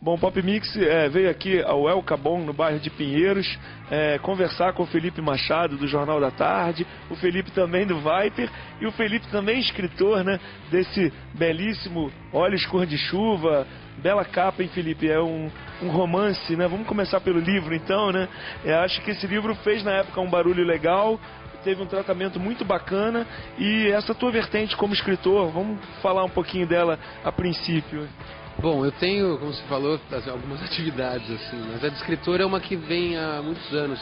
Bom, o Pop Mix veio aqui ao El Cabon, no bairro de Pinheiros, conversar com o Felipe Machado, do Jornal da Tarde, o Felipe também do Viper, e o Felipe também escritor, né, desse belíssimo Olhos Cor de Chuva. Bela capa, hein, Felipe? É um romance, né? Vamos começar pelo livro, então, né? Acho que esse livro fez, na época, um barulho legal, teve um tratamento muito bacana, e essa tua vertente como escritor, vamos falar um pouquinho dela a princípio. Bom, eu tenho, como você falou, algumas atividades, assim, mas a de escritor é uma que vem há muitos anos,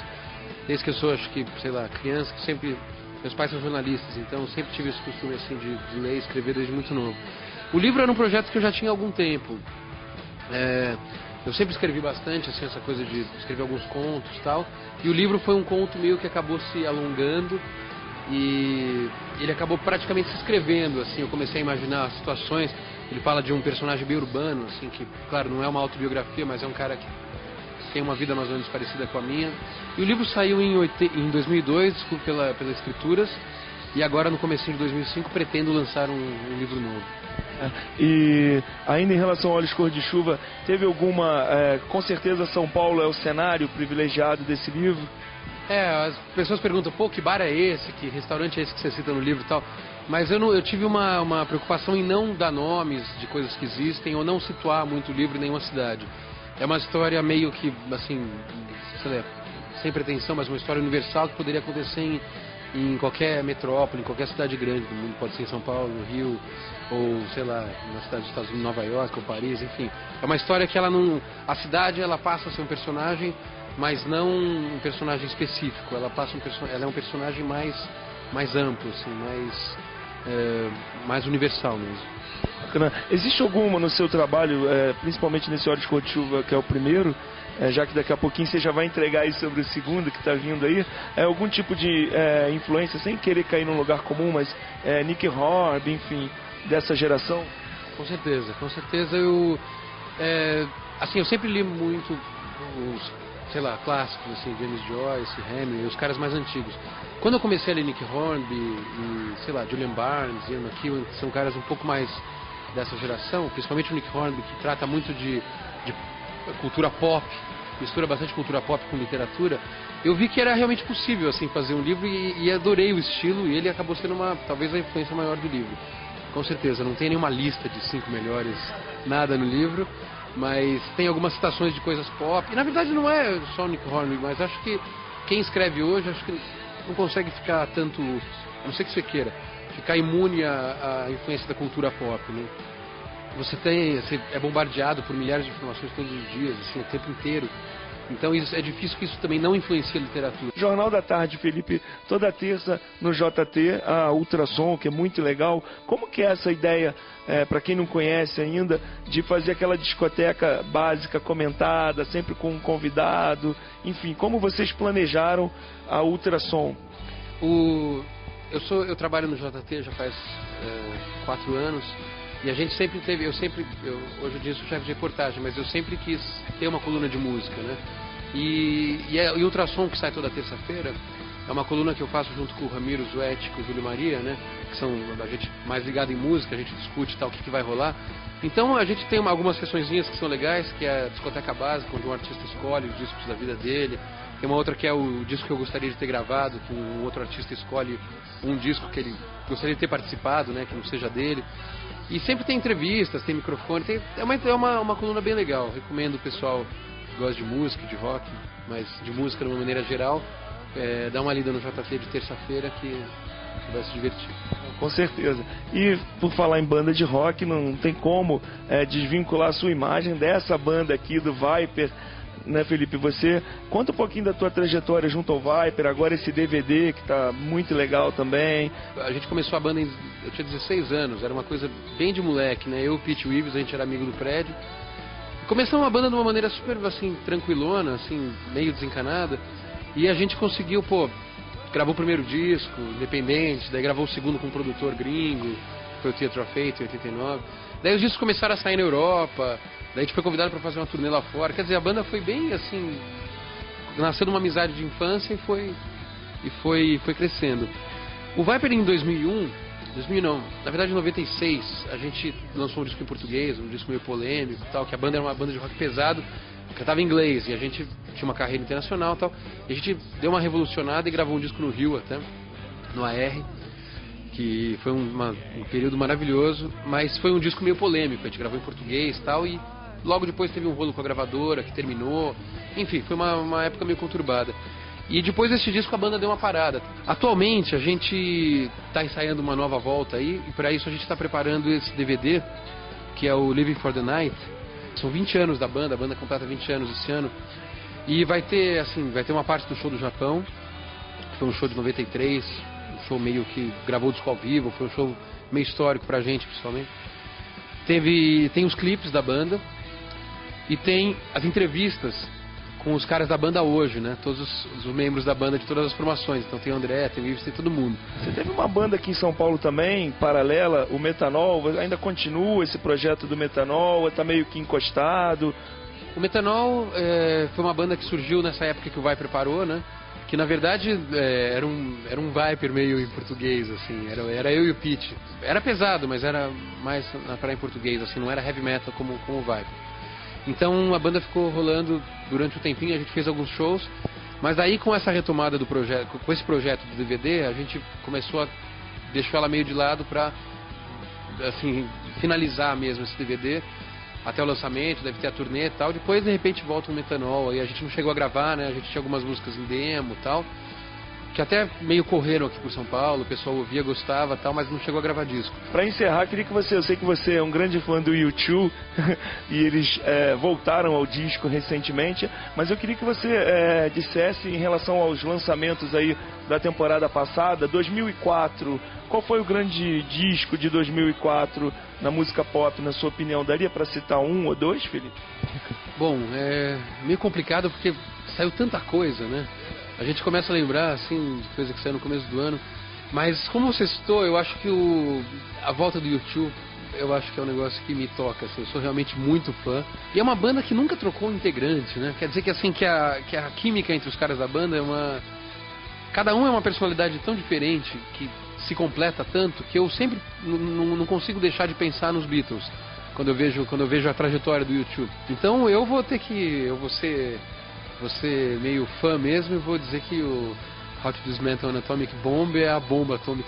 desde que eu sou, acho que, sei lá, criança, que sempre... Meus pais são jornalistas, então eu sempre tive esse costume, assim, de ler e escrever desde muito novo. O livro era um projeto que eu já tinha há algum tempo. Eu sempre escrevi bastante, assim, essa coisa de escrever alguns contos e tal, e o livro foi um conto meio que acabou se alongando, e ele acabou praticamente se escrevendo, assim, eu comecei a imaginar situações. Ele fala de um personagem bem urbano, assim, que, claro, não é uma autobiografia, mas é um cara que tem uma vida mais ou menos parecida com a minha. E o livro saiu em 2002 pela Escrituras, e agora, no comecinho de 2005, pretendo lançar um livro novo. E ainda em relação ao Olhos Cor de Chuva, teve alguma... com certeza São Paulo é o cenário privilegiado desse livro? As pessoas perguntam, pô, que bar é esse, que restaurante é esse que você cita no livro e tal. Mas eu tive uma preocupação em não dar nomes de coisas que existem ou não situar muito o livro em nenhuma cidade. É uma história meio que, assim, sei lá, sem pretensão, mas uma história universal que poderia acontecer em qualquer metrópole, em qualquer cidade grande do mundo. Pode ser em São Paulo, no Rio, ou, sei lá, na cidade dos Estados Unidos, Nova York ou Paris, enfim. É uma história que ela não... A cidade, ela passa a ser um personagem, mas não um personagem específico. Ela é um personagem mais amplo, assim, mais universal mesmo. Bacana. Existe alguma no seu trabalho, principalmente nesse Olhos Cor de Chuva, que é o primeiro, já que daqui a pouquinho você já vai entregar aí sobre o segundo que está vindo aí, algum tipo de influência, sem querer cair num lugar comum, mas Nick Hornby, enfim, dessa geração? Com certeza. Assim, eu sempre li muito os, sei lá, clássicos, assim, James Joyce, Hemingway, os caras mais antigos. Quando eu comecei a ler Nick Hornby e, sei lá, Julian Barnes, Ian McEwan, que são caras um pouco mais dessa geração, principalmente o Nick Hornby, que trata muito de cultura pop, mistura bastante cultura pop com literatura, eu vi que era realmente possível, assim, fazer um livro e adorei o estilo, e ele acabou sendo talvez a influência maior do livro. Com certeza, não tem nenhuma lista de 5 melhores, nada no livro, mas tem algumas citações de coisas pop, e na verdade não é só o Nick Hornby, mas acho que quem escreve hoje, acho que não consegue ficar tanto, a não ser que você queira, ficar imune à influência da cultura pop, né? Você é bombardeado por milhares de informações todos os dias, assim, o tempo inteiro. Então é difícil que isso também não influencie a literatura. Jornal da Tarde, Felipe, toda terça no JT, a Ultrassom, que é muito legal. Como que é essa ideia, para quem não conhece ainda, de fazer aquela discoteca básica comentada, sempre com um convidado? Enfim, como vocês planejaram a Ultrassom? Eu trabalho no JT já faz 4 anos. E a gente sempre teve, hoje em dia sou chefe de reportagem, mas eu sempre quis ter uma coluna de música, né? E o Ultrassom, que sai toda terça-feira, é uma coluna que eu faço junto com o Ramiro Zuetti, com o Júlio Maria, né? Que são a gente mais ligado em música, a gente discute tal, o que vai rolar. Então a gente tem algumas sessõezinhas que são legais, que é a discoteca básica, onde um artista escolhe os discos da vida dele. Tem uma outra que é o disco que eu gostaria de ter gravado, que um outro artista escolhe um disco que ele gostaria de ter participado, né? Que não seja dele. E sempre tem entrevistas, tem microfone, é uma coluna bem legal. Recomendo o pessoal que gosta de música, de rock, mas de música de uma maneira geral, dá uma lida no JT de terça-feira que vai se divertir. Com certeza. E por falar em banda de rock, não tem como desvincular a sua imagem dessa banda aqui do Viper, né, Felipe? Você conta um pouquinho da tua trajetória junto ao Viper, agora esse DVD que tá muito legal também. A gente começou a banda, eu tinha 16 anos, era uma coisa bem de moleque, né? Eu e o Pete Weaves, a gente era amigo do prédio. Começamos a banda de uma maneira super, assim, tranquilona, assim, meio desencanada. E a gente conseguiu, gravou o primeiro disco, independente, daí gravou o segundo com um produtor gringo, foi o Theatre of Fate, em 89. Daí os discos começaram a sair na Europa. Daí a gente foi convidado para fazer uma turnê lá fora. Quer dizer, a banda foi bem assim, nasceu de uma amizade de infância e foi crescendo. O Viper em 2001, 2000 não, na verdade em 96 a gente lançou um disco em português, um disco meio polêmico e tal, que a banda era uma banda de rock pesado, cantava em inglês, e a gente tinha uma carreira internacional e tal, e a gente deu uma revolucionada e gravou um disco no Rio até, no AR, que foi um período maravilhoso, mas foi um disco meio polêmico, a gente gravou em português e tal, e logo depois teve um rolo com a gravadora que terminou, enfim, foi uma época meio conturbada. E depois desse disco a banda deu uma parada. Atualmente a gente está ensaiando uma nova volta aí, e para isso a gente está preparando esse DVD, que é o Living for the Night. São 20 anos da banda, a banda completa 20 anos esse ano. E vai ter uma parte do show do Japão, que foi um show de 93, um show meio que gravou o disco ao vivo, foi um show meio histórico pra gente, principalmente. Tem os clipes da banda e tem as entrevistas com os caras da banda hoje, né? Todos os membros da banda de todas as formações. Então tem o André, tem o Ives, tem todo mundo. Você teve uma banda aqui em São Paulo também, paralela, o Metanol. Ainda continua esse projeto do Metanol? Está meio que encostado? O Metanol foi uma banda que surgiu nessa época que o Viper parou, né? Que na verdade era um Viper meio em português, assim. Era eu e o Pete. Era pesado, mas era mais na praia em português, assim. Não era heavy metal como o Viper. Então a banda ficou rolando durante um tempinho, a gente fez alguns shows, mas aí com essa retomada do projeto, com esse projeto do DVD, a gente começou a deixar ela meio de lado para, assim, finalizar mesmo esse DVD até o lançamento, deve ter a turnê e tal. Depois de repente volta um Metanol, aí a gente não chegou a gravar, né? A gente tinha algumas músicas em demo e tal, que até meio correram aqui por São Paulo, o pessoal ouvia, gostava e tal, mas não chegou a gravar disco. Para encerrar, queria que eu sei que você é um grande fã do U2 e eles voltaram ao disco recentemente, mas eu queria que você dissesse em relação aos lançamentos aí da temporada passada, 2004, qual foi o grande disco de 2004 na música pop, na sua opinião? Daria para citar um ou dois, Felipe? Bom, é meio complicado porque saiu tanta coisa, né? A gente começa a lembrar, assim, de coisa que saiu no começo do ano. Mas, como você citou, eu acho que a volta do U2, eu acho que é um negócio que me toca, assim. Eu sou realmente muito fã. E é uma banda que nunca trocou um integrante, né? Quer dizer que, assim, que a química entre os caras da banda é uma... Cada um é uma personalidade tão diferente, que se completa tanto, que eu sempre não consigo deixar de pensar nos Beatles, quando eu vejo a trajetória do U2. Então, eu vou ser meio fã mesmo e vou dizer que o How to Dismantle an Atomic Bomb é a bomba atômica